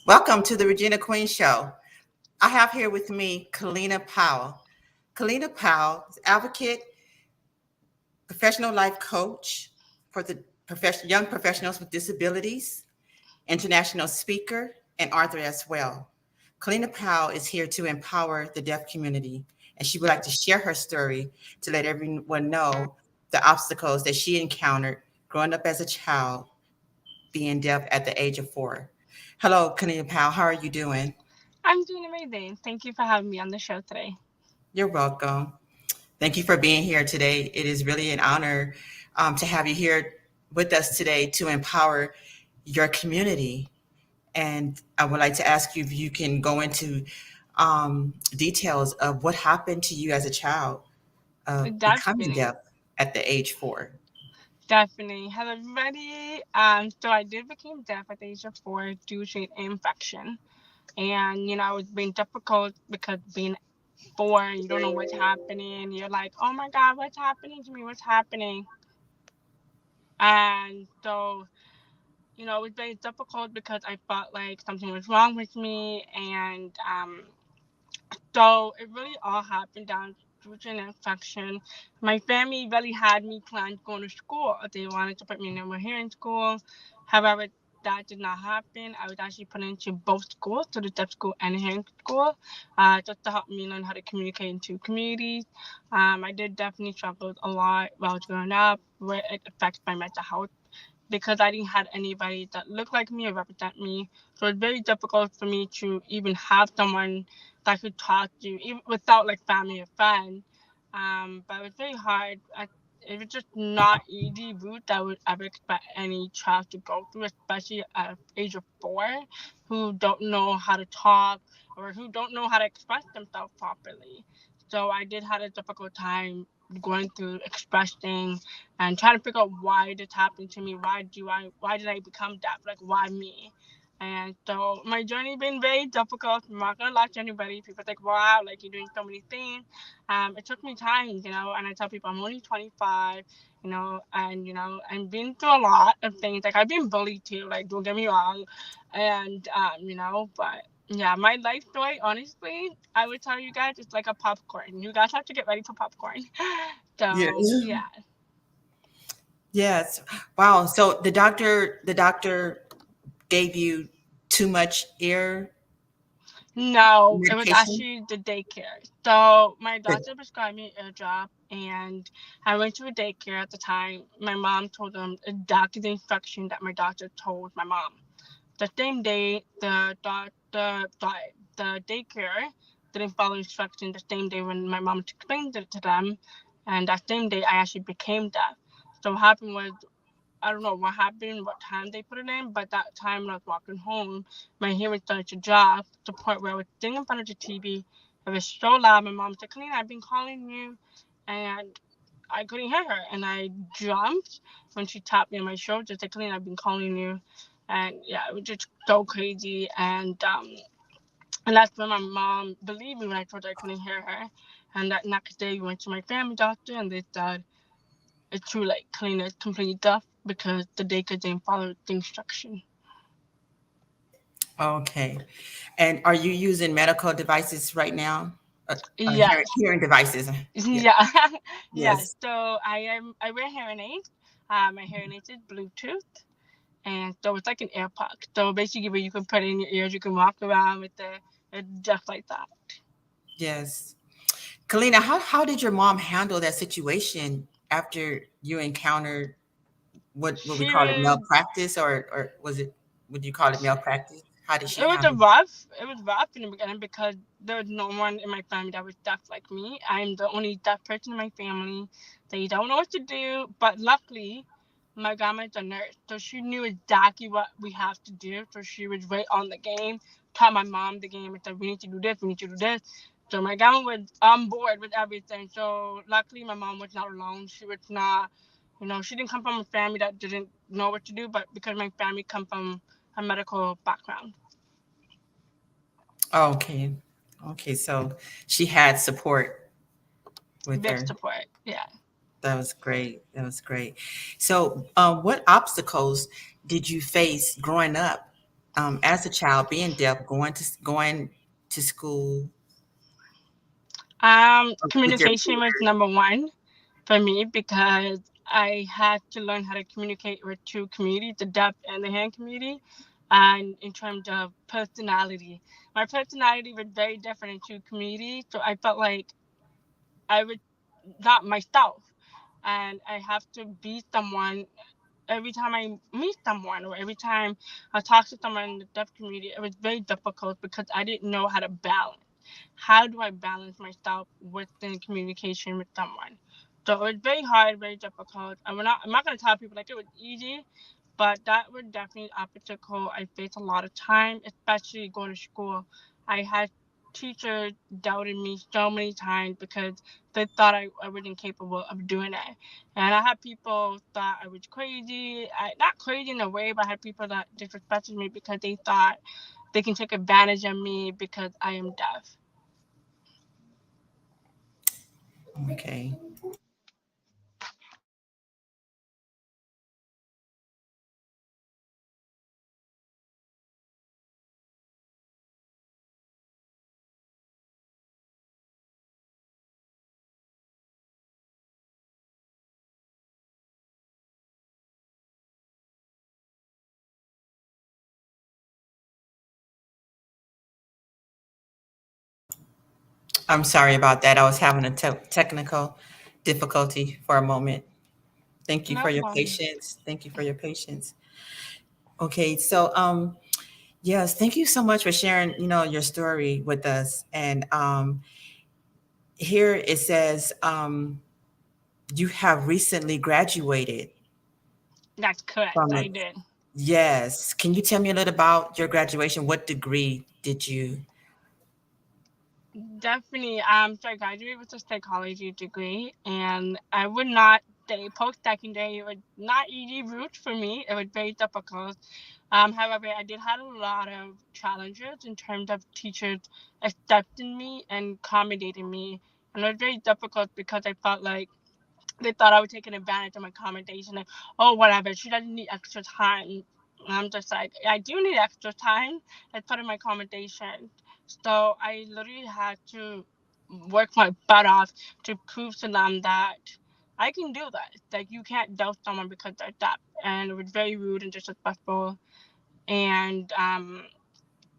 Welcome to the Regina Queen Show. I have here with me Kalina Powell. Kalina Powell is advocate, professional life coach for the young professionals with disabilities, international speaker, and author as well. Kalina Powell is here to empower the deaf community, and she would like to share her story to let everyone know the obstacles that she encountered growing up as a child, being deaf at the age of 4. Hello, Kalina Powell. How are you doing? I'm doing amazing. Thank you for having me on the show today. You're welcome. Thank you for being here today. It is really an honor to have you here with us today to empower your community. And I would like to ask you if you can go into details of what happened to you as a child of becoming Definitely, deaf at the age 4. definitely. Hello, everybody. So I did become deaf at the age of 4 due to an infection, and it was being difficult because being 4, you don't know what's happening. You're like, oh my God, what's happening to me? What's happening? And so it was very difficult because I felt like something was wrong with me, and so it really all happened down due to an infection. My family really had me plan going to school. They wanted to put me in a hearing school. However, that did not happen. I was actually put into both schools, so the deaf school and the hearing school, just to help me learn how to communicate in two communities. I did definitely struggle a lot while I was growing up, where it affects my mental health because I didn't have anybody that looked like me or represent me. So it's very difficult for me to even have someone that I could talk to, even without like family or friends. But it was very hard. It was just not easy route that I would ever expect any child to go through, especially at the age of 4, who don't know how to talk or who don't know how to express themselves properly. So I did have a difficult time going through expressing and trying to figure out why this happened to me. Why did I become deaf? Like why me? And so my journey been very difficult. I'm not gonna lie to anybody. People think, wow, like you're doing so many things. It took me time, and I tell people I'm only 25, and I've been through a lot of things. Like I've been bullied too, like don't get me wrong. And but yeah, my life story, honestly, I would tell you guys it's like a popcorn. You guys have to get ready for popcorn. Yes. So yeah. Yes. Wow. So the doctor gave you too much ear No, it was medication? actually the daycare. So my doctor prescribed me a drop, and I went to a daycare at the time. My mom told them exactly the instruction that my doctor told my mom. The same day, the daycare didn't follow instructions. The same day when my mom explained it to them, and that same day I actually became deaf. So what happened was I don't know what happened, what time they put it in, but that time when I was walking home, my hearing started to drop to the point where I was sitting in front of the TV. It was so loud. My mom said, Kalina, I've been calling you. And I couldn't hear her. And I jumped when she tapped me on my shoulder, said, Kalina, I've been calling you. And yeah, it was just so crazy. And that's when my mom believed me when I told her I couldn't hear her. And that next day, we went to my family doctor, and they said, it's true, like clean is completely deaf because the daycare didn't follow the instruction. Okay. And are you using medical devices right now? Hearing, Yes, hearing devices. Yeah. yeah, yes. Yes. So I wear hearing aids. My hearing aids is Bluetooth, and so it's like an AirPod. So basically, where you can put it in your ears, you can walk around with it just like that. Yes. Kalina, how did your mom handle that situation after you encountered what we She call it was malpractice, or was it, would you call it malpractice? How did she It was a handle rough. It was rough in the beginning because there was no one in my family that was deaf like me. I'm the only deaf person in my family. They don't know what to do. But luckily, my grandma's a nurse, so she knew exactly what we have to do. So she was right on the game. Taught my mom the game and said, "We need to do this. We need to do this." So my grandma was on board with everything. So luckily, my mom was not alone. She was not. She didn't come from a family that didn't know what to do, but because my family come from a medical background. it? Okay. Okay. So she had support with Big her. support. Yeah. That was great. That was great. So, what obstacles did you face growing up? as a child, being deaf, going to school with your Communication was number one for me because I had to learn how to communicate with two communities, the deaf and the hand community. And in terms of personality, my personality was very different in two communities. So I felt like I was not myself. And I have to be someone every time I meet someone or every time I talk to someone in the deaf community. It was very difficult because I didn't know how to balance. How do I balance myself within communication with someone? So it was very hard, very difficult. I'm not gonna tell people like it was easy, but that was definitely an obstacle I faced a lot of time, especially going to school. I had teachers doubted me so many times because they thought I wasn't capable of doing it. And I had people thought I was crazy. Not crazy in a way, but I had people that disrespected me because they thought they can take advantage of me because I am deaf. okay. I'm sorry about that. I was having a technical difficulty for a moment. Thank you for No your problem. patience. Thank you for your patience. Okay, so yes, thank you so much for sharing, your story with us. And here it says you have recently graduated That's correct. from I it. did. Yes. Can you tell me a little about your graduation? What degree did you? Definitely. So I graduated with a psychology degree, and I would not say post-secondary. It was not easy route for me. It was very difficult. However, I did have a lot of challenges in terms of teachers accepting me and accommodating me, and it was very difficult because I felt like they thought I was taking advantage of my accommodation. And, oh, whatever, she doesn't need extra time. And I'm just like, I do need extra time. It's part of my accommodation. So I literally had to work my butt off to prove to them that I can do that. Like, you can't doubt someone because they're deaf. And it was very rude and disrespectful. And I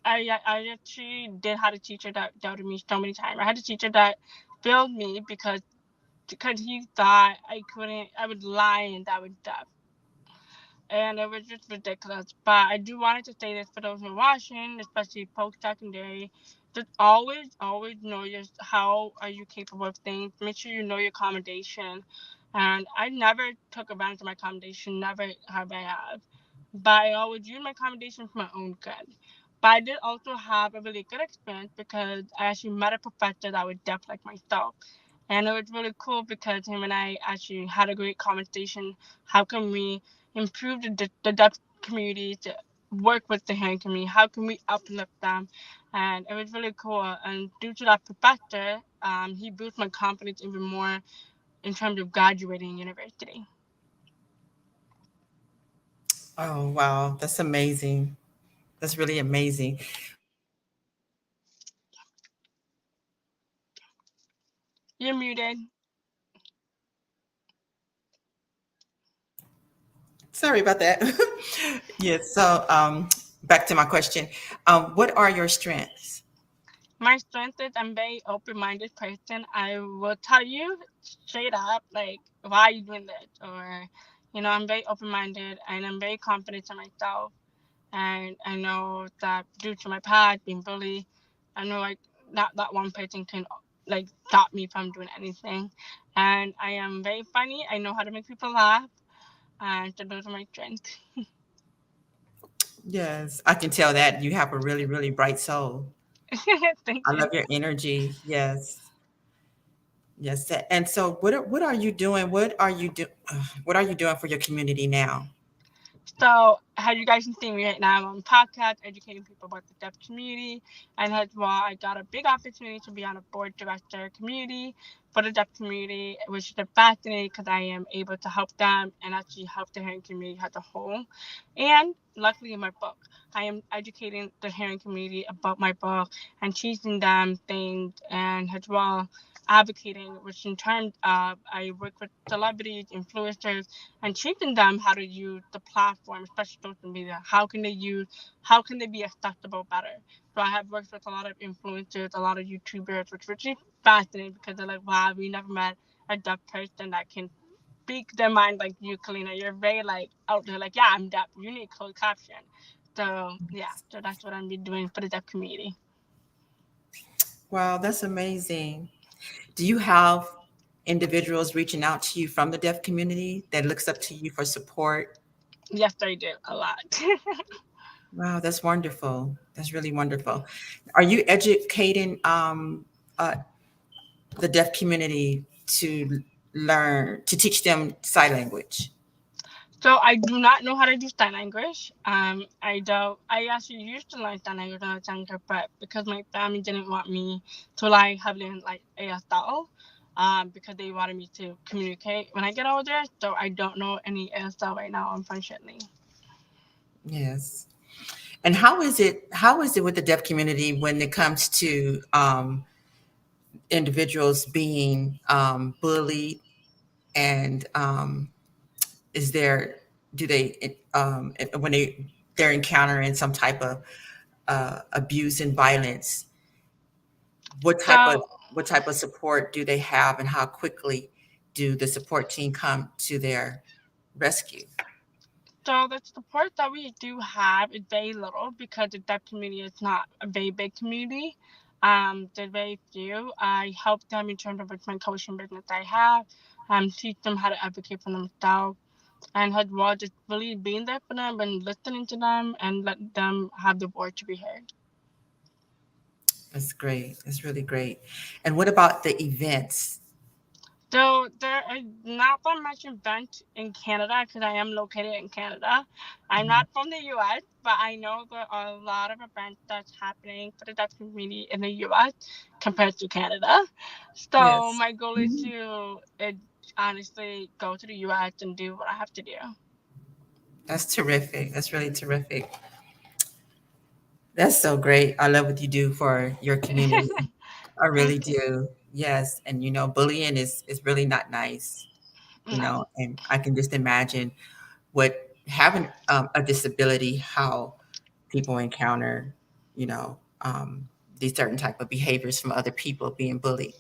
actually did have a teacher that doubted me so many times. I had a teacher that failed me because he thought I would lie and that would deaf. And it was just ridiculous. But I do wanted to say this for those who are watching, especially post secondary. Just always know just how are you capable of things. Make sure you know your accommodation. And I never took advantage of my accommodation, never have I have. But I always use my accommodation for my own good. But I did also have a really good experience because I actually met a professor that was deaf like myself. And it was really cool because him and I actually had a great conversation. How can we improve the deaf community to work with the hand community? How can we uplift them? And it was really cool. And due to that professor, he boosted my confidence even more in terms of graduating university. Oh, wow. That's amazing. That's really amazing. You're muted. Sorry about that. Yes. So, back to my question. What are your strengths? My strength is I'm very open-minded person. I will tell you straight up, like, why are you doing this? Or, I'm very open-minded and I'm very confident in myself. And I know that due to my past being bullied, I know like not that one person can like stop me from doing anything. And I am very funny. I know how to make people laugh, and so those are my strengths. Yes, I can tell that you have a really, really bright soul. Thank I you. love your energy. Yes. Yes. And so what are you doing? What are you doing for your community now? So, have you guys seen me right now? I'm on podcast educating people about the deaf community, and as well, I got a big opportunity to be on a board director community for the deaf community, which is fascinating because I am able to help them and actually help the hearing community as a whole. And luckily, in my book, I am educating the hearing community about my book and teaching them things, and as well advocating, which in turn, I work with celebrities, influencers, and teaching them how to use the platform, especially social media. How can they be accessible better? So I have worked with a lot of influencers, a lot of YouTubers, which is fascinating because they're like, wow, we never met a deaf person that can speak their mind like you, Kalina. You're very like out there, like, yeah, I'm deaf. You need closed caption. So yeah, so that's what I'm be doing for the deaf community. Wow, that's amazing. Do you have individuals reaching out to you from the deaf community that looks up to you for support? Yes, I do a lot. Wow, that's wonderful. That's really wonderful. Are you educating the deaf community to to teach them sign language? So I do not know how to do sign language. I don't. I actually used to learn sign language when I was younger, but because my family didn't want me to like have learned like ASL, because they wanted me to communicate when I get older. So I don't know any ASL right now, unfortunately. Yes. And how is it with the deaf community when it comes to individuals being bullied and is there do they when they're encountering some type of abuse and violence, what type of So what type of support do they have and how quickly do the support team come to their rescue? So the support that we do have is very little because the deaf community is not a very big community. There's very few. I help them in terms of with my coaching business I have, teach them how to advocate for themselves, and had well just really being there for them and listening to them and let them have the voice to be heard. That's great. That's really great. And what about the events? So there is not that much event in Canada because I am located in Canada. I'm Mhm. not from the US, but I know there are a lot of events that's happening for the Dutch community in the US compared to Canada. So Yes, my goal is to honestly go to the US and do what I have to do. that's terrific. That's really terrific. That's so great. I love what you do for your community. I really Thank you. do. Yes. And bullying is really not nice, No. and I can just imagine what having a disability, how people encounter, you know, these certain type of behaviors from other people being bullied.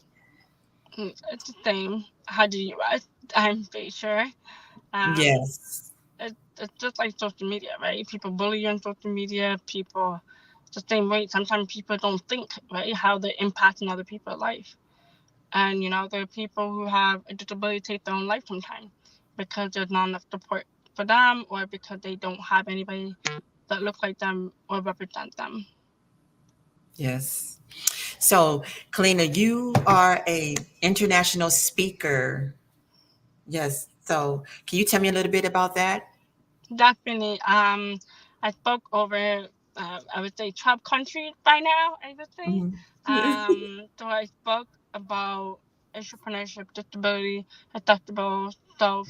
It's the same. How do you? I'm pretty sure. Um, Yes, it's just like social media, right? People bully you on social media. People, it's the same way. Sometimes people don't think, right, how they're impacting other people's life. And, there are people who have a disability take their own life sometimes because there's not enough support for them or because they don't have anybody that looks like them or represent them. yes. So, Kalina, you are a international speaker. Yes. So, can you tell me a little bit about that? Definitely. I spoke over, I would say, 12 countries by now, I would say. Mhm. So I spoke about entrepreneurship, disability, adaptable self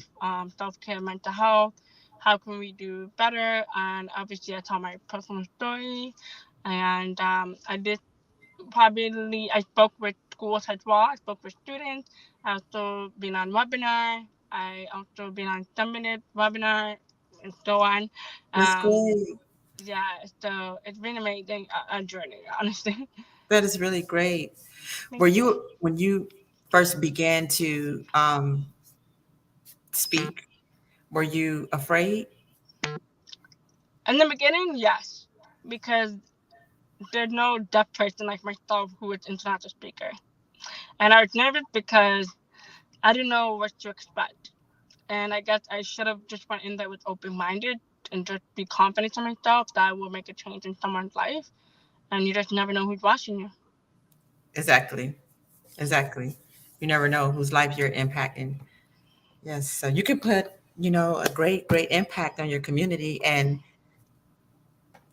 care, mental health. How can we do better? And obviously, I tell my personal story. And I spoke with schools as well. I spoke with students. I also been on webinar. I also been on 10-minute webinar and so on. That's Um, great. yeah, so it's been amazing a journey, honestly. That is really great. Were Thank you. you when you first began to speak? Were you afraid? In the beginning, yes, because there's no deaf person like myself who is international speaker, and I was nervous because I didn't know what to expect, and I guess I should have just went in there with open minded and just be confident in myself that I will make a change in someone's life, and you just never know who's watching you. Exactly. Exactly. You never know whose life you're impacting. Yes. So you can put a great impact on your community, and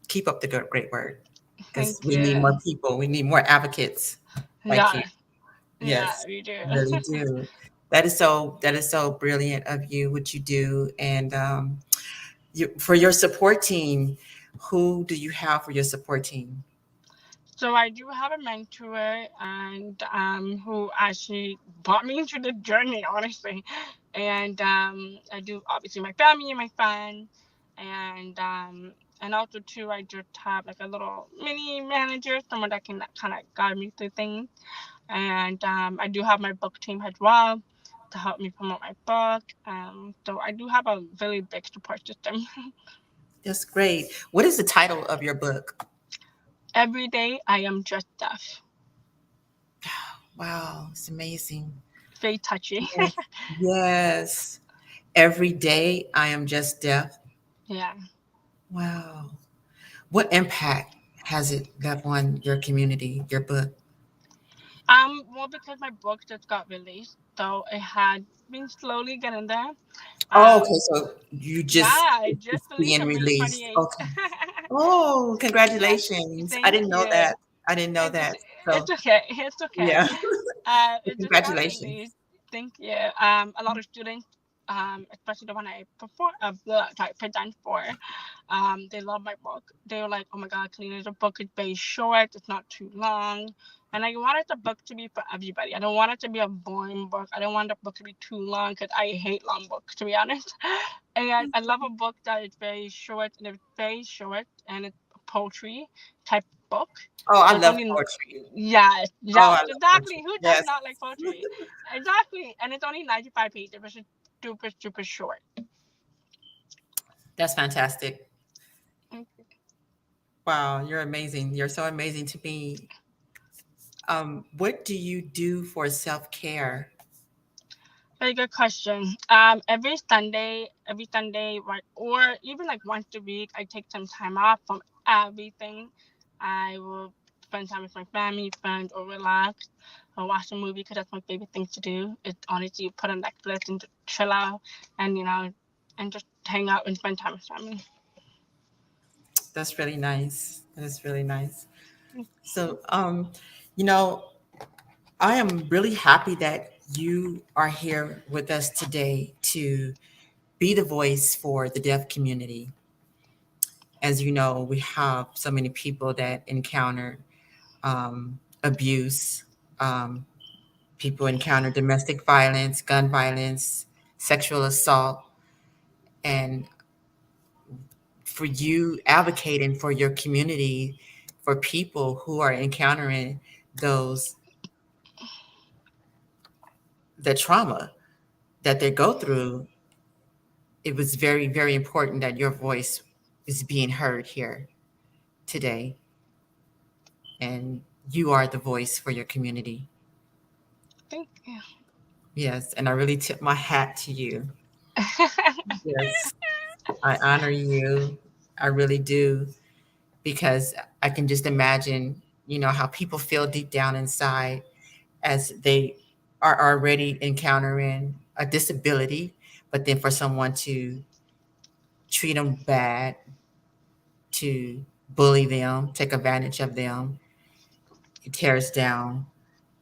keep up the great work, because Thank we you. need more people. We need more advocates like you. Yeah, yeah, Yes, we do. really do. That is so brilliant of you, what you do. And for your support team, who do you have for your support team? So I do have a mentor, and who actually brought me into the journey, honestly. And I do obviously my family and my friends, and also too I just have like a little mini manager, someone that can kind of guide me through things. And I do have my book team as well to help me promote my book. So I do have a really big support system. That's great. What is the title of your book? Every day I am just deaf. Wow, it's amazing. Very touchy. Yes. Yes. Every day I am just deaf. Yeah. Wow. What impact has it left on your community, your book? Well, because my book just got released, so it had been slowly getting there. Oh, okay. Um, So you yeah, just, I it's just released being on May released. 28th. Okay. Oh, Yeah, congratulations. I thank didn't know you. that. I didn't know It's that. it's So, okay. It's okay. yeah. It just got Congratulations. released. Thank you. A lot of students, especially the one I perform, sorry, present for, they love my book. They were like, "Oh my God, Kalina, the book is very short. It's not too long." And I wanted the book to be for everybody. I don't want it to be a boring book. I don't want the book to be too long because I hate long books, to be honest. And I love a book that is very short, and it's very short, and it's a poetry type book. Oh, I So it's love only, poetry. yes, Oh, I yes, love exactly. poetry. Who does Yes. not like poetry? Exactly. And it's only 95 pages, which is super, super short. That's fantastic. Wow, you're amazing. You're so amazing to me. What do you do for self-care? Very good question. Every Sunday, right, or even like once a week, I take some time off from everything. I will spend time with my family, friends, or relax, or watch a movie because that's my favorite thing to do. It's honestly put on Netflix and just chill out, and and just hang out and spend time with family. That's really nice. That is really nice. So, you know, I am really happy that you are here with us today to be the voice for the deaf community. As you know, we have so many people that encounter abuse. People encounter domestic violence, gun violence, sexual assault, and for you advocating for your community, for people who are encountering those the trauma that they go through, it was very important that your voice is being heard here today, and you are the voice for your community. Thank you. Yes, and I really tip my hat to you. Yes, I honor you. I really do, because I can just imagine, how people feel deep down inside as they are already encountering a disability, but then for someone to treat them bad, to bully them, take advantage of them, it tears down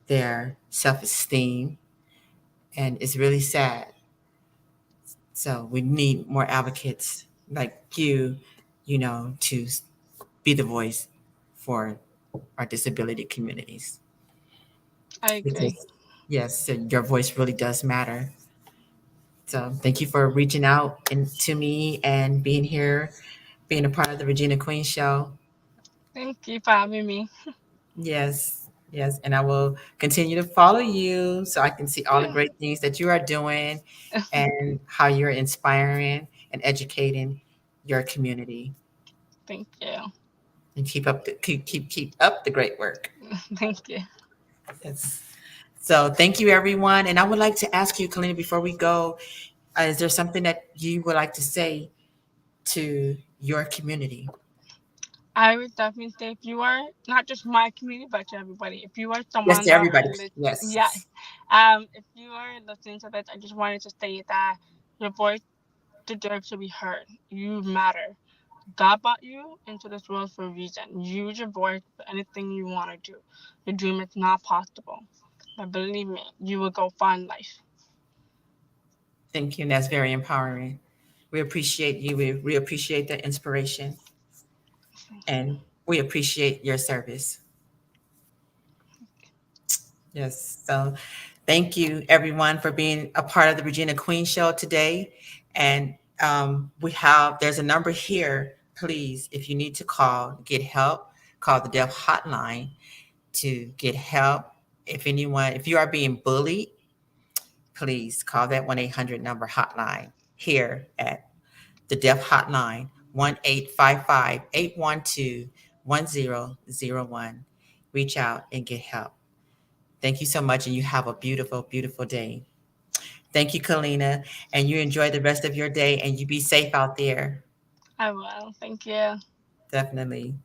their self esteem, and it's really sad. So we need more advocates like you, to be the voice for our disability communities. I agree. Because, yes, so your voice really does matter. So thank you for reaching out to me and being here, being a part of the Regina Queen show. Thank you for having me. Yes, yes. And I will continue to follow you so I can see all the great things that you are doing and how you're inspiring and educating your community. Thank you. And keep up the great work. Thank you. Yes. So thank you, everyone. And I would like to ask you, Kalina, before we go, is there something that you would like to say to your community? I would definitely say if you are not just my community, but to everybody, if you are Yes, someone to that are everybody. yeah, Yes. if you are listening to this, I just wanted to say that your voice deserve to be heard. You matter. God brought you into this world for a reason. Use your voice for anything you want to do. Your dream is not possible. But believe me, you will go far in life. Thank you. And that's very empowering. We appreciate you. We appreciate the inspiration and we appreciate your service. Yes. So thank you everyone for being a part of the Regina Queen show today. And there's a number here. Please, if you need to call, get help, call the Deaf Hotline to get help. If you are being bullied, please call that 1-800 number hotline here at the Deaf Hotline, 1-855-812-1001. Reach out and get help. Thank you so much, and you have a beautiful, beautiful day. Thank you, Kalina, and you enjoy the rest of your day, and you be safe out there. I will. Thank you. Definitely.